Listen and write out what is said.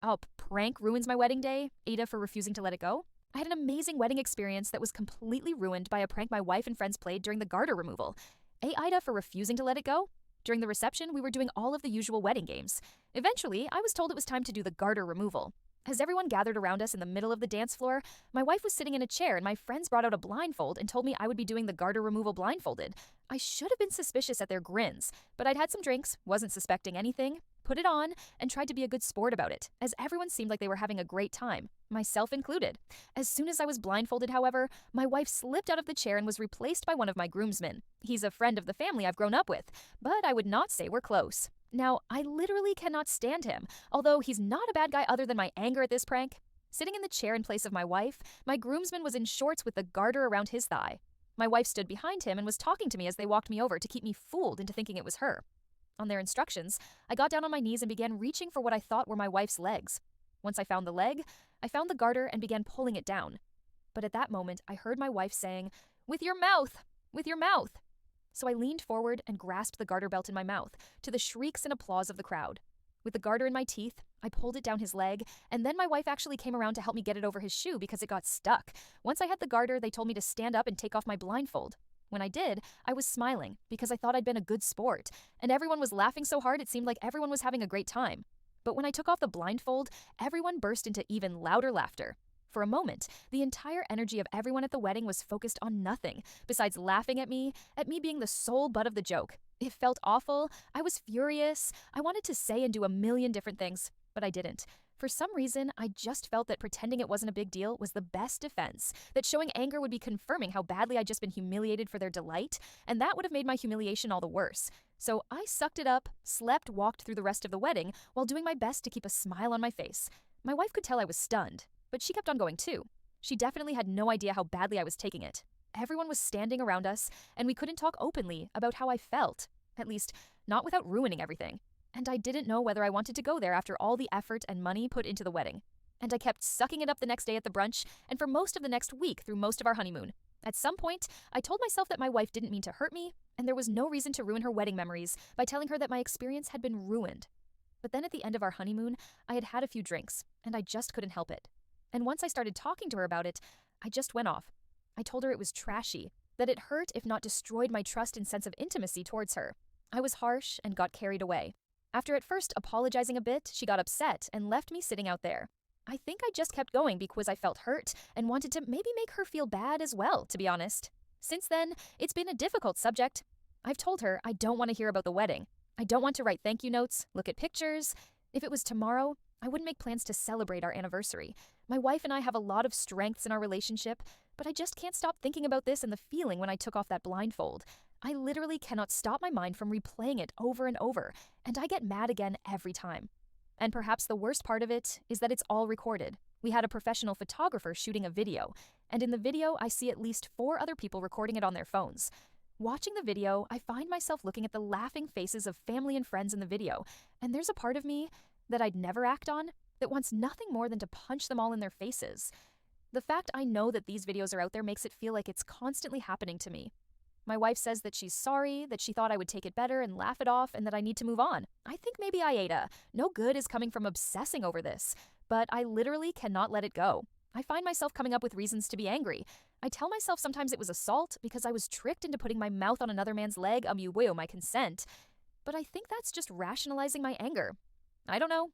how a prank ruins my wedding day, AITA for refusing to let it go. I had an amazing wedding experience that was completely ruined by a prank my wife and friends played during the garter removal. AITA for refusing to let it go? During the reception, we were doing all of the usual wedding games. Eventually, I was told it was time to do the garter removal. As everyone gathered around us in the middle of the dance floor, my wife was sitting in a chair and my friends brought out a blindfold and told me I would be doing the garter removal blindfolded. I should have been suspicious at their grins, but I'd had some drinks, wasn't suspecting anything, put it on, and tried to be a good sport about it, as everyone seemed like they were having a great time, myself included. As soon as I was blindfolded, however, my wife slipped out of the chair and was replaced by one of my groomsmen. He's a friend of the family I've grown up with, but I would not say we're close. Now, I literally cannot stand him, although he's not a bad guy other than my anger at this prank. Sitting in the chair in place of my wife, my groomsman was in shorts with the garter around his thigh. My wife stood behind him and was talking to me as they walked me over to keep me fooled into thinking it was her. On their instructions, I got down on my knees and began reaching for what I thought were my wife's legs. Once I found the leg, I found the garter and began pulling it down. But at that moment, I heard my wife saying, "With your mouth! With your mouth!" So I leaned forward and grasped the garter belt in my mouth, to the shrieks and applause of the crowd. With the garter in my teeth, I pulled it down his leg, and then my wife actually came around to help me get it over his shoe because it got stuck. Once I had the garter, they told me to stand up and take off my blindfold. When I did, I was smiling because I thought I'd been a good sport, and everyone was laughing so hard it seemed like everyone was having a great time. But when I took off the blindfold, everyone burst into even louder laughter. For a moment, the entire energy of everyone at the wedding was focused on nothing, besides laughing at me being the sole butt of the joke. It felt awful, I was furious, I wanted to say and do a million different things, but I didn't. For some reason, I just felt that pretending it wasn't a big deal was the best defense, that showing anger would be confirming how badly I'd just been humiliated for their delight, and that would have made my humiliation all the worse. So I sucked it up, walked through the rest of the wedding, while doing my best to keep a smile on my face. My wife could tell I was stunned, but she kept on going too. She definitely had no idea how badly I was taking it. Everyone was standing around us, and we couldn't talk openly about how I felt. At least, not without ruining everything. And I didn't know whether I wanted to go there after all the effort and money put into the wedding. And I kept sucking it up the next day at the brunch, and for most of the next week through most of our honeymoon. At some point, I told myself that my wife didn't mean to hurt me, and there was no reason to ruin her wedding memories by telling her that my experience had been ruined. But then at the end of our honeymoon, I had had a few drinks, and I just couldn't help it. And once I started talking to her about it, I just went off. I told her it was trashy, that it hurt if not destroyed my trust and sense of intimacy towards her. I was harsh and got carried away. After at first apologizing a bit, she got upset and left me sitting out there. I think I just kept going because I felt hurt and wanted to maybe make her feel bad as well, to be honest. Since then, it's been a difficult subject. I've told her I don't want to hear about the wedding. I don't want to write thank you notes, look at pictures. If it was tomorrow, I wouldn't make plans to celebrate our anniversary. My wife and I have a lot of strengths in our relationship, but I just can't stop thinking about this and the feeling when I took off that blindfold. I literally cannot stop my mind from replaying it over and over, and I get mad again every time. And perhaps the worst part of it is that it's all recorded. We had a professional photographer shooting a video, and in the video I see at least 4 other people recording it on their phones. Watching the video, I find myself looking at the laughing faces of family and friends in the video, and there's a part of me that I'd never act on that wants nothing more than to punch them all in their faces. The fact I know that these videos are out there makes it feel like it's constantly happening to me. My wife says that she's sorry, that she thought I would take it better and laugh it off, and that I need to move on. I think maybe AITA. No good is coming from obsessing over this, but I literally cannot let it go. I find myself coming up with reasons to be angry. I tell myself sometimes it was assault because I was tricked into putting my mouth on another man's leg, my consent. But I think that's just rationalizing my anger. I don't know.